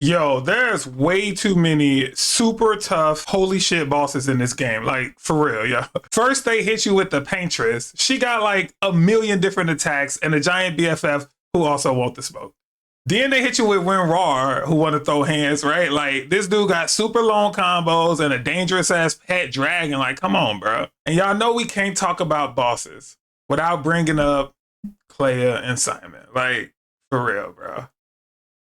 Yo, there's way too many super tough, holy shit bosses in this game. Like, for real, yo. First, they hit you with the Paintress. She got like a million different attacks and a giant BFF who also want the smoke. Then they hit you with Winrar, who want to throw hands, right? Like, this dude got super long combos and a dangerous ass pet dragon. Like, come on, bro. And y'all know we can't talk about bosses without bringing up Clea and Simon. Like, for real, bro.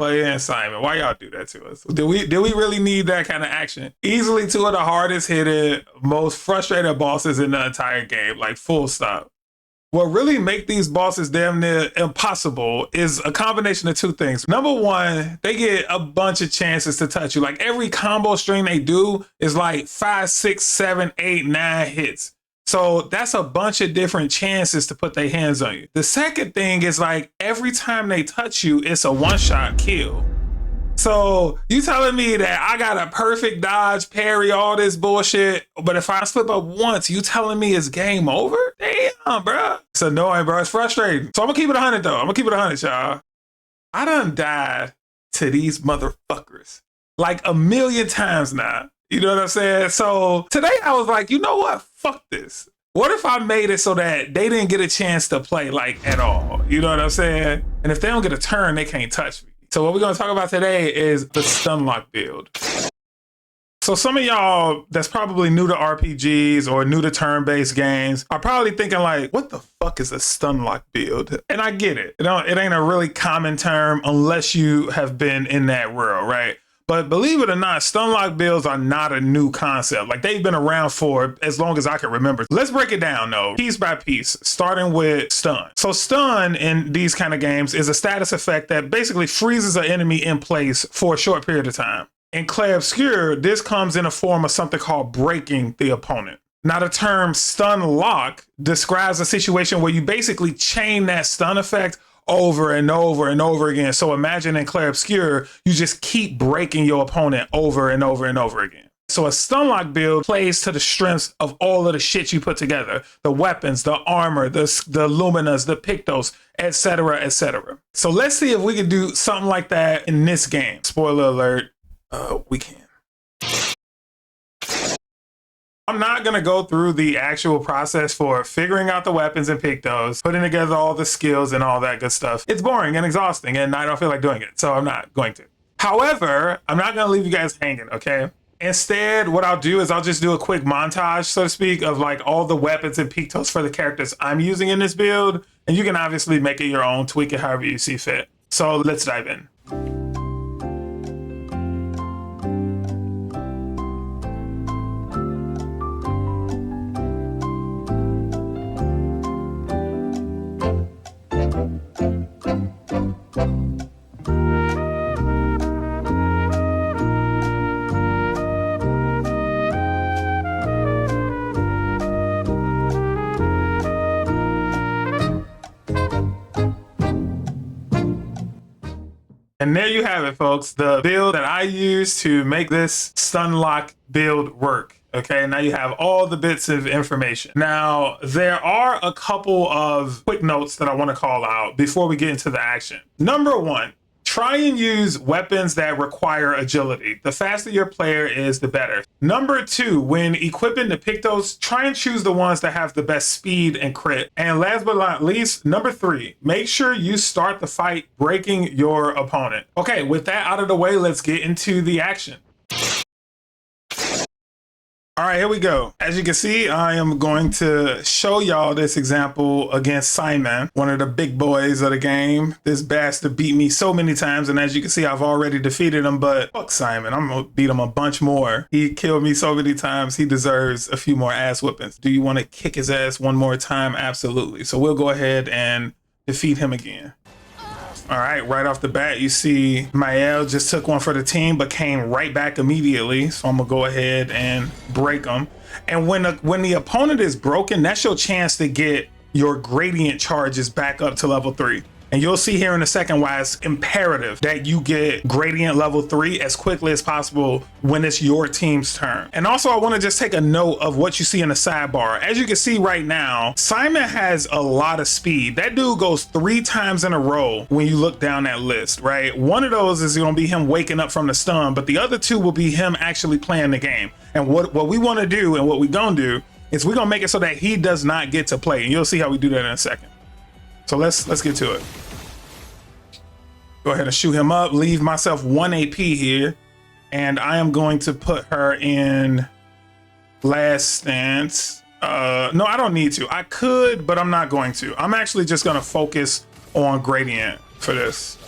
Clea and Simon, why y'all do that to us? Did we really need that kind of action? Easily two of the hardest hitting, most frustrated bosses in the entire game, like full stop. What really make these bosses damn near impossible is a combination of two things. Number one, they get a bunch of chances to touch you. Like every combo string they do is like 5, 6, 7, 8, 9 hits. So that's a bunch of different chances to put their hands on you. The second thing is like every time they touch you, it's a one-shot kill. So you telling me that I got a perfect dodge, parry, all this bullshit, but if I slip up once, you telling me it's game over? Damn, bro. It's annoying, bro. It's frustrating. So I'm gonna keep it 100 though. I'm gonna keep it 100, y'all. I done died to these motherfuckers like a million times now. You know what I'm saying? So today I was like, you know what? Fuck this. What if I made it so that they didn't get a chance to play like at all? You know what I'm saying? And if they don't get a turn, they can't touch me. So what we're gonna talk about today is the stun lock build. So some of y'all that's probably new to RPGs or new to turn-based games are probably thinking like, what the fuck is a stun lock build? And I get it. It ain't a really common term unless you have been in that world, right? But believe it or not, stun lock builds are not a new concept. Like they've been around for as long as I can remember. Let's break it down though, piece by piece, starting with stun. So stun in these kind of games is a status effect that basically freezes an enemy in place for a short period of time. In Clair Obscur, this comes in a form of something called breaking the opponent. Now the term stun lock describes a situation where you basically chain that stun effect over and over and over again. So imagine in Clair Obscur, you just keep breaking your opponent over and over and over again. So a stun lock build plays to the strengths of all of the shit you put together. The weapons, the armor, the Luminas, the Pictos, etc., etc. So let's see if we can do something like that in this game. Spoiler alert, we can. I'm not going to go through the actual process for figuring out the weapons and Pictos, putting together all the skills and all that good stuff. It's boring and exhausting and I don't feel like doing it, so I'm not going to. However, I'm not going to leave you guys hanging, okay? Instead, what I'll do is I'll just do a quick montage, so to speak, of like all the weapons and Pictos for the characters I'm using in this build, and you can obviously make it your own, tweak it however you see fit. So let's dive in. And there you have it, folks. The build that I use to make this stun lock build work. Okay, now you have all the bits of information. Now, there are a couple of quick notes that I want to call out before we get into the action. Number one, try and use weapons that require agility. The faster your player is, the better. Number two, when equipping the Pictos, try and choose the ones that have the best speed and crit. And last but not least, number three, make sure you start the fight breaking your opponent. Okay, with that out of the way, let's get into the action. All right, here we go. As you can see, I am going to show y'all this example against Simon, one of the big boys of the game. This bastard beat me so many times, and as you can see, I've already defeated him, but fuck Simon, I'm gonna beat him a bunch more. He killed me so many times, he deserves a few more ass whippings. Do you want to kick his ass one more time? Absolutely. So we'll go ahead and defeat him again. All right, right off the bat, you see Mael just took one for the team, but came right back immediately. So I'm gonna go ahead and break him. And when the opponent is broken, that's your chance to get your gradient charges back up to level 3. And you'll see here in a second why it's imperative that you get Gradient level 3 as quickly as possible when it's your team's turn. And also I want to just take a note of what you see in the sidebar. As you can see right now, Simon has a lot of speed. That dude goes 3 times in a row when you look down that list, right? One of those is going to be him waking up from the stun, but the other 2 will be him actually playing the game. And what we want to do and what we're going to do is we're going to make it so that he does not get to play. And you'll see how we do that in a second. So let's get to it. Go ahead and shoot him up, leave myself 1 AP here. And I am going to put her in last stance. No, I don't need to. I could, but I'm not going to. I'm actually just going to focus on Gradient for this.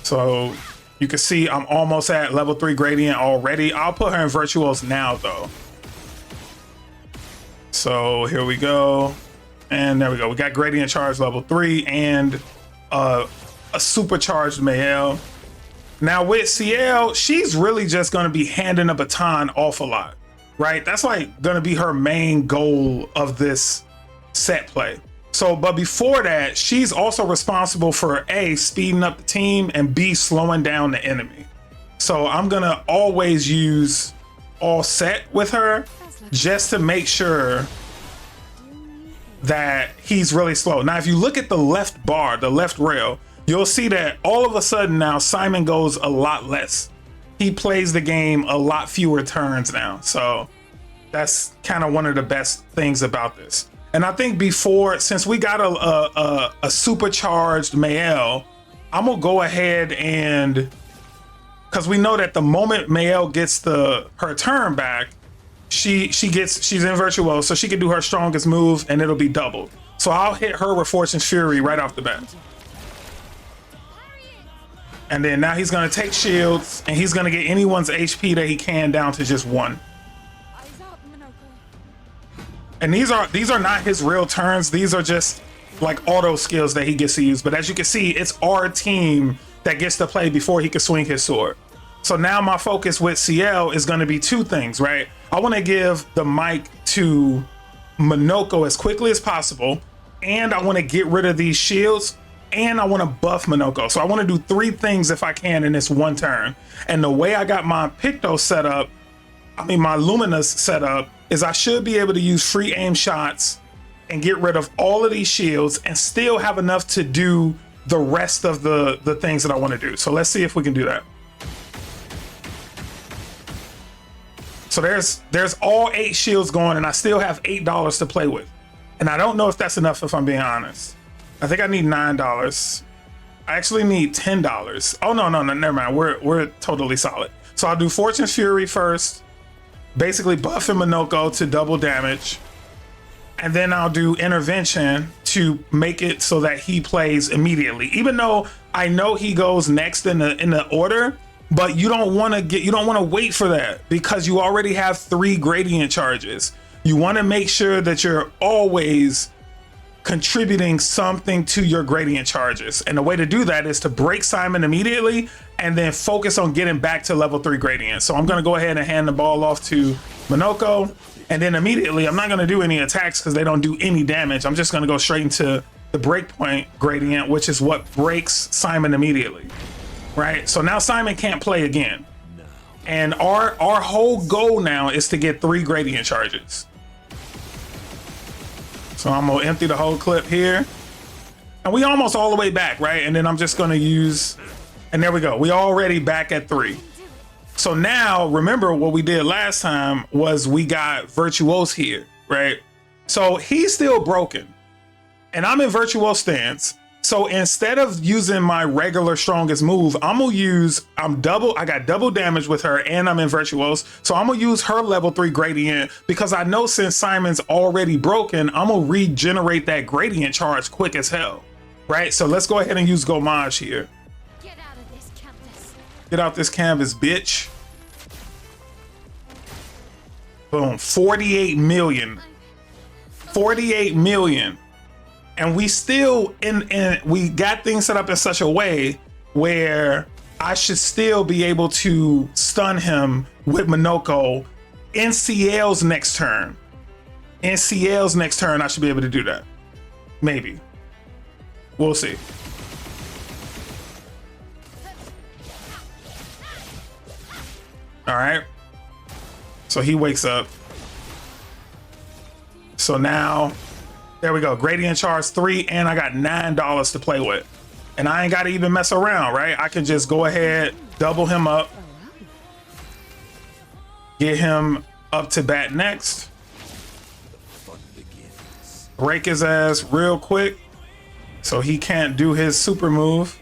So you can see I'm almost at level 3 Gradient already. I'll put her in Virtuos now though. So here we go. And there we go. We got Gradient Charge level 3 and a supercharged Mael. Now with CL, she's really just going to be handing a baton off a lot, right? That's like going to be her main goal of this set play. So, but before that, she's also responsible for A, speeding up the team, and B, slowing down the enemy. So I'm going to always use all set with her just to make sure that he's really slow. Now, if you look at the left bar, the left rail, you'll see that all of a sudden now Simon goes a lot less. He plays the game a lot fewer turns now. So that's kind of one of the best things about this. And I think before, since we got a supercharged Mael, I'm gonna go ahead and, because we know that the moment Mael gets her turn back, she's in Virtuoso, so she can do her strongest move and it'll be doubled. So I'll hit her with Fortune's Fury right off the bat. And then now he's gonna take shields and he's gonna get anyone's HP that he can down to just 1. And these are not his real turns. These are just like auto skills that he gets to use. But as you can see, it's our team that gets to play before he can swing his sword. So now my focus with CL is gonna be 2 things, right? I wanna give the mic to Minoko as quickly as possible. And I wanna get rid of these shields. And I want to buff Minoko. So I want to do 3 things if I can in this 1 turn. And the way I got my Picto set up, my Lumina's set up, is I should be able to use free aim shots and get rid of all of these shields and still have enough to do the rest of the things that I want to do. So let's see if we can do that. So there's all 8 shields going and I still have $8 to play with. And I don't know if that's enough if I'm being honest. I think I need $9. I actually need $10. Oh, no, never mind. We're totally solid. So I'll do Fortune's Fury first, basically buffing Minoko to double damage. And then I'll do Intervention to make it so that he plays immediately. Even though I know he goes next in the order, but you don't want to wait for that because you already have 3 Gradient charges. You want to make sure that you're always contributing something to your Gradient charges. And the way to do that is to break Simon immediately and then focus on getting back to level 3 Gradient. So I'm going to go ahead and hand the ball off to Minoko. And then immediately, I'm not going to do any attacks because they don't do any damage. I'm just going to go straight into the breakpoint Gradient, which is what breaks Simon immediately. Right? So now Simon can't play again. And our whole goal now is to get 3 Gradient charges. So I'm gonna empty the whole clip here. And we almost all the way back, right? And then I'm just gonna use, and there we go. We already back at 3. So now, remember what we did last time was we got Virtuose here, right? So he's still broken. And I'm in Virtuose stance. So instead of using my regular strongest move, I got double damage with her and I'm in Virtuose. So I'm gonna use her level 3 Gradient because I know since Simon's already broken, I'm gonna regenerate that Gradient charge quick as hell, right? So let's go ahead and use Gomage here. Get out of this canvas. Get out this canvas, bitch. Boom, 48 million. 48 million. And we still we got things set up in such a way where I should still be able to stun him with Minoko in CL's next turn. In CL's next turn, I should be able to do that. Maybe. We'll see. All right. So he wakes up. So now, there we go. Gradient charge 3, and I got $9 to play with. And I ain't got to even mess around, right? I can just go ahead, double him up, get him up to bat next, break his ass real quick so he can't do his super move.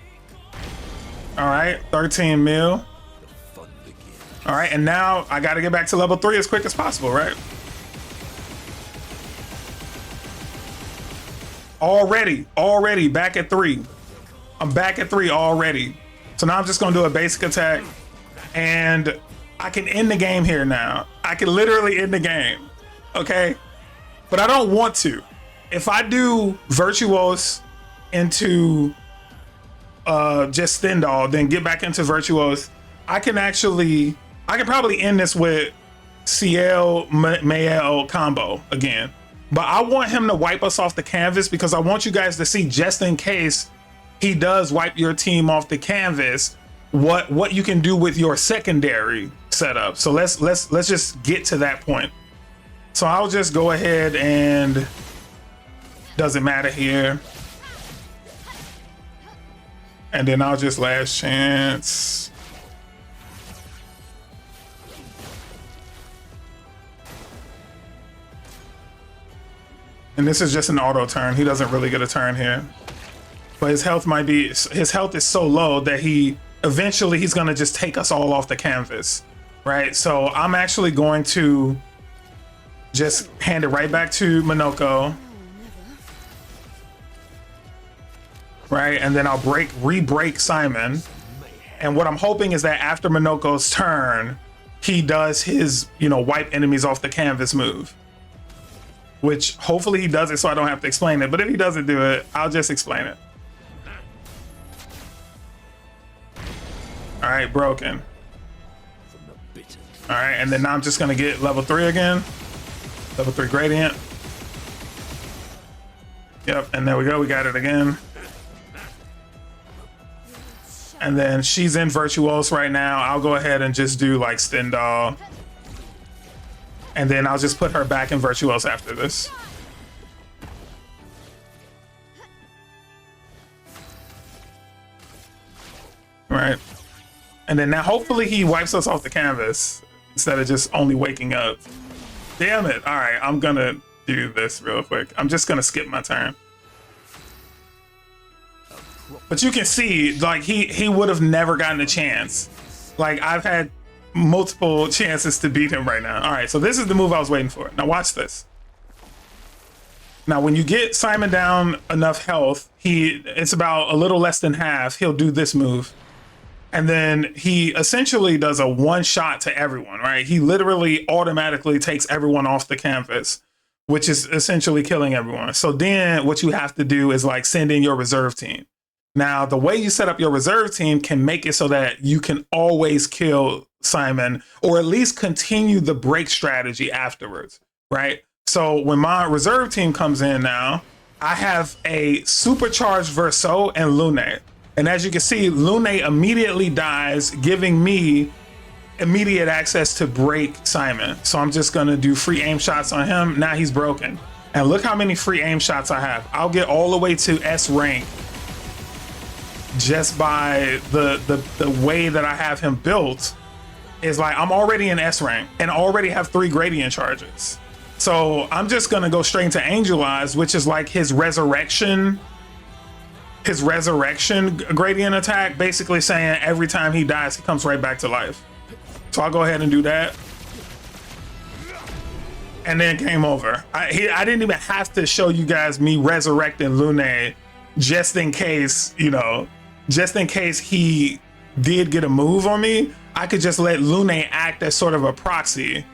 All right, 13 mil. All right, and now I got to get back to level 3 as quick as possible, right? Already back at 3. I'm back at 3 already. So now I'm just gonna do a basic attack and I can end the game here now. I can literally end the game, okay? But I don't want to. If I do Virtuos into just Stendhal, then get back into Virtuos, I can probably end this with Ciel Mael combo again. But I want him to wipe us off the canvas because I want you guys to see, just in case he does wipe your team off the canvas, what you can do with your secondary setup. So let's just get to that point. So I'll just go ahead and doesn't matter here. And then I'll just last chance. And this is just an auto turn. He doesn't really get a turn here. But his health is so low that eventually he's gonna just take us all off the canvas, right? So I'm actually going to just hand it right back to Minoko, right? And then I'll re-break Simon. And what I'm hoping is that after Minoko's turn, he does his, wipe enemies off the canvas move. Which hopefully he does it so I don't have to explain it. But if he doesn't do it, I'll just explain it. All right, broken. All right, and then now I'm just gonna get level 3 again. Level 3 gradient. Yep, and there we go, we got it again. And then she's in Virtuos right now. I'll go ahead and just do like Stendhal. And then I'll just put her back in Virtuos after this. Right. And then now hopefully he wipes us off the canvas instead of just only waking up. Damn it. All right, I'm gonna do this real quick. I'm just gonna skip my turn. But you can see, like, he would have never gotten a chance. Like, I've had multiple chances to beat him right now. All right, so this is the move I was waiting for. Now watch this. Now, when you get Simon down enough health, it's about a little less than half. He'll do this move. And then he essentially does a one shot to everyone, right? He literally automatically takes everyone off the canvas, which is essentially killing everyone. So then what you have to do is like send in your reserve team. Now, the way you set up your reserve team can make it so that you can always kill Simon, or at least continue the break strategy afterwards, right? So when my reserve team comes in now, I have a supercharged Verso and Lune. And as you can see, Lune immediately dies, giving me immediate access to break Simon. So I'm just gonna do free aim shots on him. Now he's broken. And look how many free aim shots I have. I'll get all the way to S rank just by the way that I have him built. Is like I'm already in S rank and already have 3 gradient charges. So I'm just gonna go straight into Angel Eyes, which is like his resurrection gradient attack, basically saying every time he dies, he comes right back to life. So I'll go ahead and do that. And then game over. I didn't even have to show you guys me resurrecting Lune just in case, just in case he did get a move on me. I could just let Lune act as sort of a proxy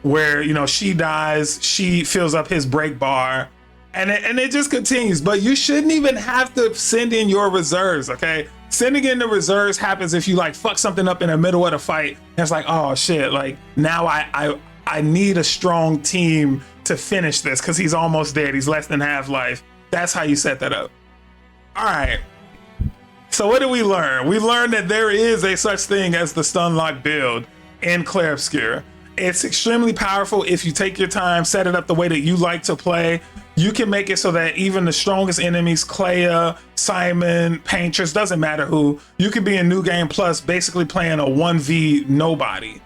where, she dies, she fills up his break bar, and it just continues. But you shouldn't even have to send in your reserves, okay? Sending in the reserves happens if you like fuck something up in the middle of the fight. And it's like, oh shit, like now I need a strong team to finish this because he's almost dead. He's less than half life. That's how you set that up. All right. So what did we learn? We learned that there is a such thing as the stun lock build. in Clair Obscur. It's extremely powerful if you take your time, set it up the way that you like to play. You can make it so that even the strongest enemies, Clea, Simon, Paintress, doesn't matter who, you can be in New Game Plus basically playing a 1v nobody.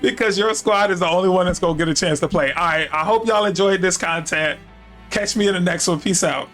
Because your squad is the only one that's gonna get a chance to play. All right, I hope y'all enjoyed this content. Catch me in the next one. Peace out.